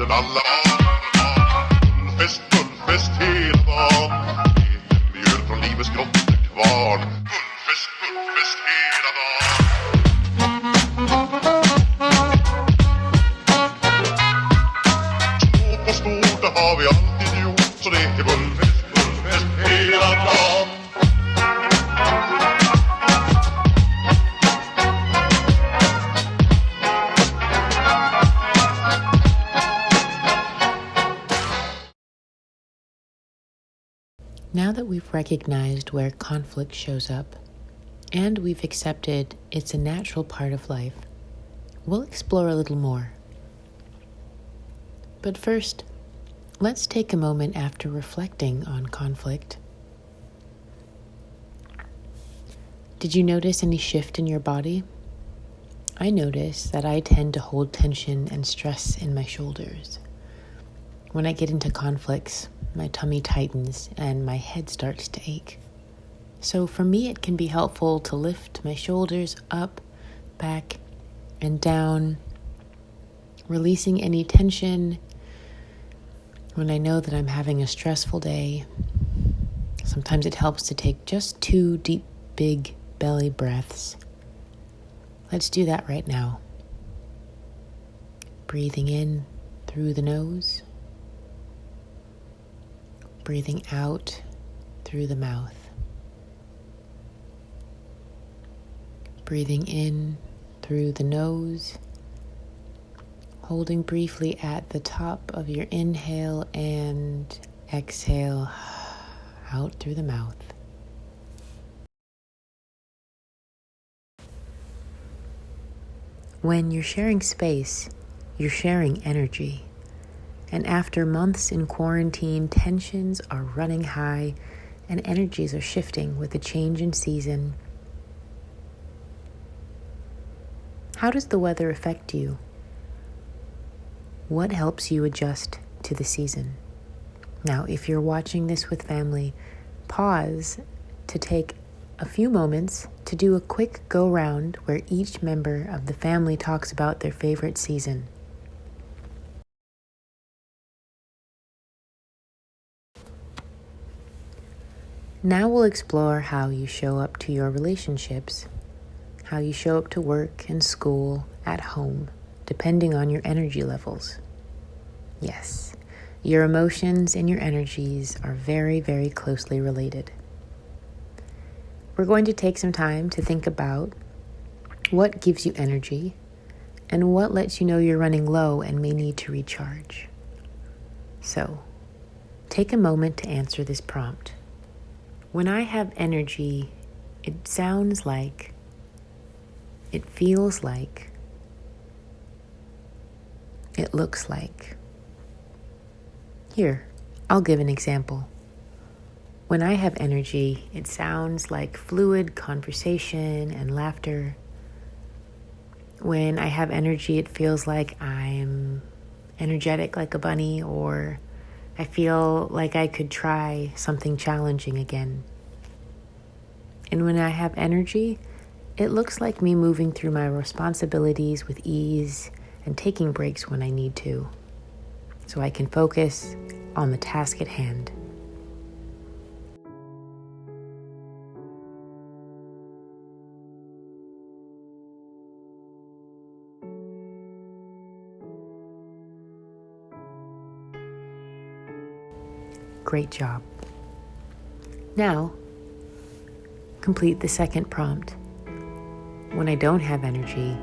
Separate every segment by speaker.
Speaker 1: tiden alla Guldfest hela dagen. Mjöl från livets grottekvarn. Guldfest hela dagen. Små på stort, det har vi alltid gjort. Så det är guldfest hela dagen.
Speaker 2: Now that we've recognized where conflict shows up, and we've accepted it's a natural part of life, we'll explore a little more. But first, let's take a moment after reflecting on conflict. Did you notice any shift in your body? I notice that I tend to hold tension and stress in my shoulders. When I get into conflicts, my tummy tightens and my head starts to ache. So for me, it can be helpful to lift my shoulders up, back, and down, releasing any tension when I know that I'm having a stressful day. Sometimes it helps to take just 2 deep, big belly breaths. Let's do that right now. Breathing in through the nose. Breathing out through the mouth. Breathing in through the nose. Holding briefly at the top of your inhale and exhale out through the mouth. When you're sharing space, you're sharing energy. And after months in quarantine, tensions are running high and energies are shifting with the change in season. How does the weather affect you? What helps you adjust to the season? Now, if you're watching this with family, pause to take a few moments to do a quick go-round where each member of the family talks about their favorite season. Now we'll explore how you show up to your relationships, how you show up to work and school, at home, depending on your energy levels. Yes, your emotions and your energies are very, very closely related. We're going to take some time to think about what gives you energy and what lets you know you're running low and may need to recharge. So, take a moment to answer this prompt. When I have energy, it sounds like, it feels like, it looks like. Here, I'll give an example. When I have energy, it sounds like fluid conversation and laughter. When I have energy, it feels like I'm energetic like a bunny, or I feel like I could try something challenging again. And when I have energy, it looks like me moving through my responsibilities with ease and taking breaks when I need to, so I can focus on the task at hand. Great job. Now, complete the second prompt. When I don't have energy,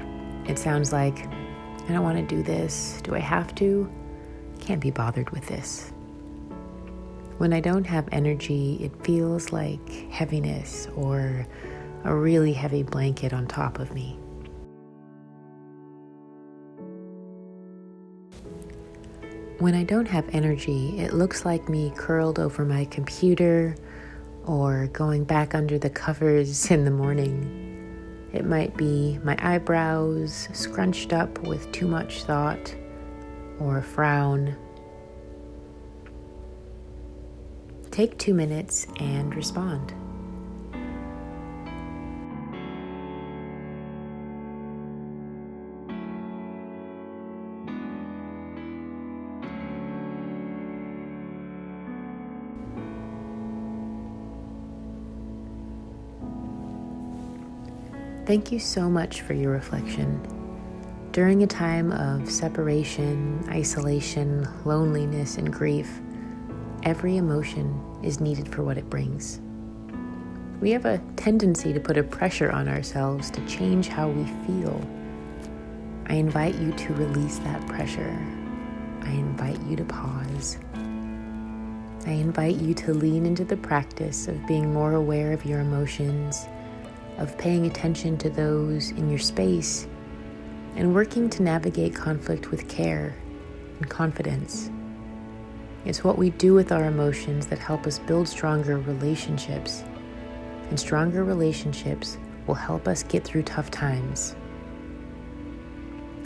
Speaker 2: it sounds like, I don't want to do this. Do I have to? Can't be bothered with this. When I don't have energy, it feels like heaviness or a really heavy blanket on top of me. When I don't have energy, it looks like me curled over my computer or going back under the covers in the morning. It might be my eyebrows scrunched up with too much thought or a frown. Take 2 minutes and respond. Thank you so much for your reflection. During a time of separation, isolation, loneliness, and grief, every emotion is needed for what it brings. We have a tendency to put a pressure on ourselves to change how we feel. I invite you to release that pressure. I invite you to pause. I invite you to lean into the practice of being more aware of your emotions, of paying attention to those in your space, and working to navigate conflict with care and confidence. It's what we do with our emotions that help us build stronger relationships, and stronger relationships will help us get through tough times.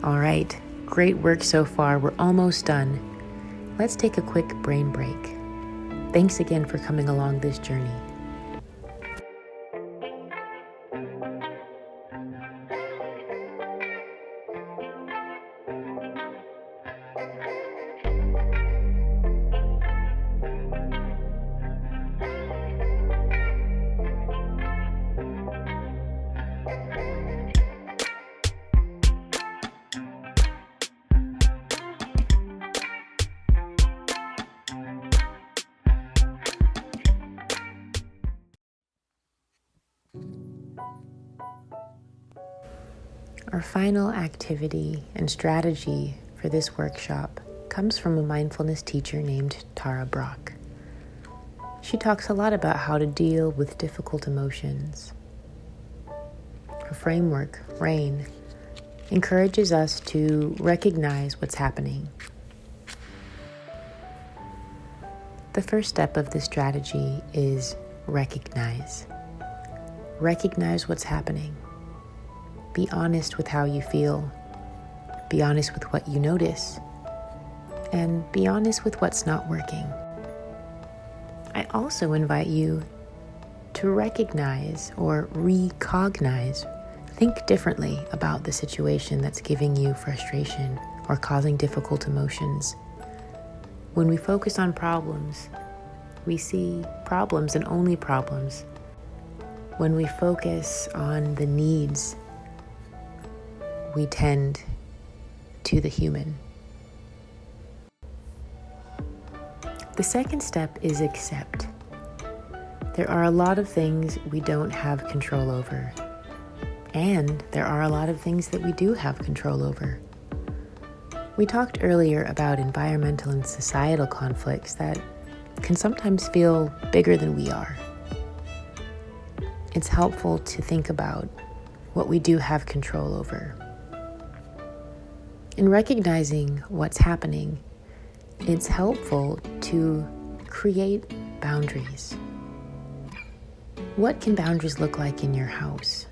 Speaker 2: All right, great work so far. We're almost done. Let's take a quick brain break. Thanks again for coming along this journey. Our final activity and strategy for this workshop comes from a mindfulness teacher named Tara Brach. She talks a lot about how to deal with difficult emotions. Her framework, RAIN, encourages us to recognize what's happening. The first step of this strategy is recognize. Recognize what's happening. Be honest with how you feel. Be honest with what you notice. And be honest with what's not working. I also invite you to recognize or recognize, think differently about the situation that's giving you frustration or causing difficult emotions. When we focus on problems, we see problems and only problems. When we focus on the needs, we tend to the human. The second step is accept. There are a lot of things we don't have control over, and there are a lot of things that we do have control over. We talked earlier about environmental and societal conflicts that can sometimes feel bigger than we are. It's helpful to think about what we do have control over. In recognizing what's happening, it's helpful to create boundaries. What can boundaries look like in your house?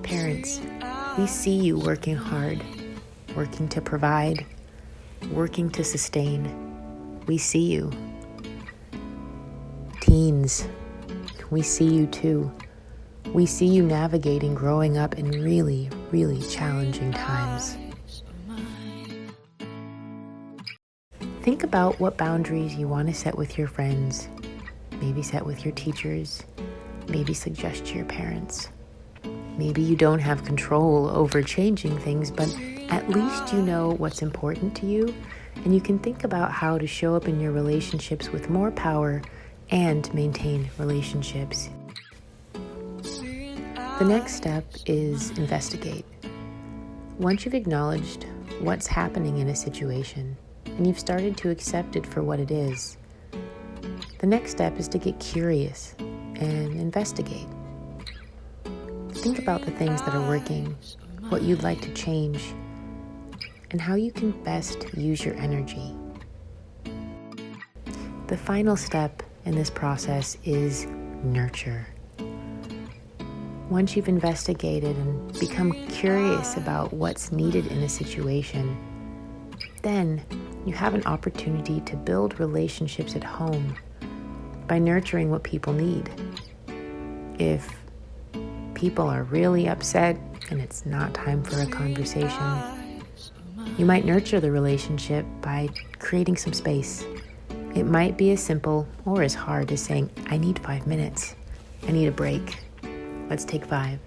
Speaker 2: Parents, we see you working hard, working to provide, working to sustain. We see you. Teens, we see you too. We see you navigating growing up in really, really challenging times. Think about what boundaries you want to set with your friends, maybe set with your teachers, maybe suggest to your parents. Maybe you don't have control over changing things, but at least you know what's important to you, and you can think about how to show up in your relationships with more power and maintain relationships. The next step is investigate. Once you've acknowledged what's happening in a situation and you've started to accept it for what it is, the next step is to get curious and investigate. Think about the things that are working, what you'd like to change, and how you can best use your energy. The final step in this process is nurture. Once you've investigated and become curious about what's needed in a situation, then you have an opportunity to build relationships at home by nurturing what people need. If people are really upset and it's not time for a conversation, you might nurture the relationship by creating some space. It might be as simple or as hard as saying, "I need 5 minutes." I need a break. Let's take 5.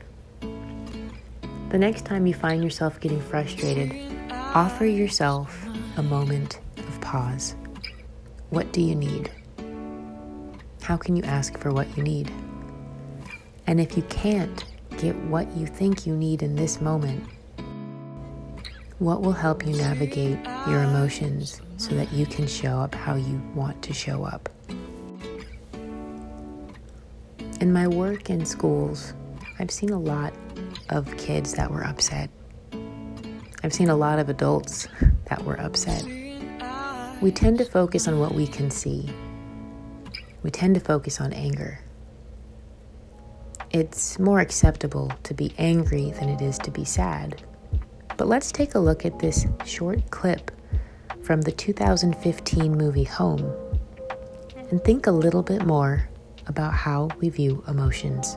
Speaker 2: The next time you find yourself getting frustrated, offer yourself a moment of pause. What do you need? How can you ask for what you need? And if you can't get what you think you need in this moment, what will help you navigate your emotions so that you can show up how you want to show up? In my work in schools, I've seen a lot of kids that were upset. I've seen a lot of adults that were upset. We tend to focus on what we can see. We tend to focus on anger. It's more acceptable to be angry than it is to be sad. But let's take a look at this short clip from the 2015 movie Home and think a little bit more about how we view emotions.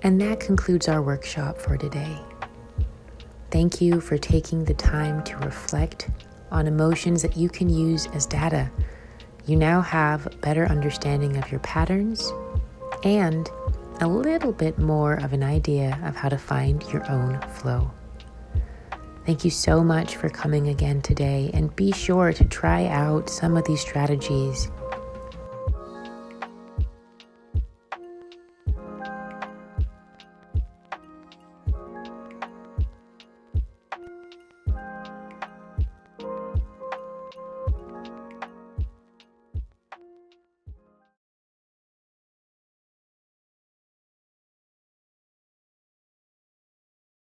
Speaker 2: And that concludes our workshop for today. Thank you for taking the time to reflect on emotions that you can use as data. You now have a better understanding of your patterns and a little bit more of an idea of how to find your own flow. Thank you so much for coming again today, and be sure to try out some of these strategies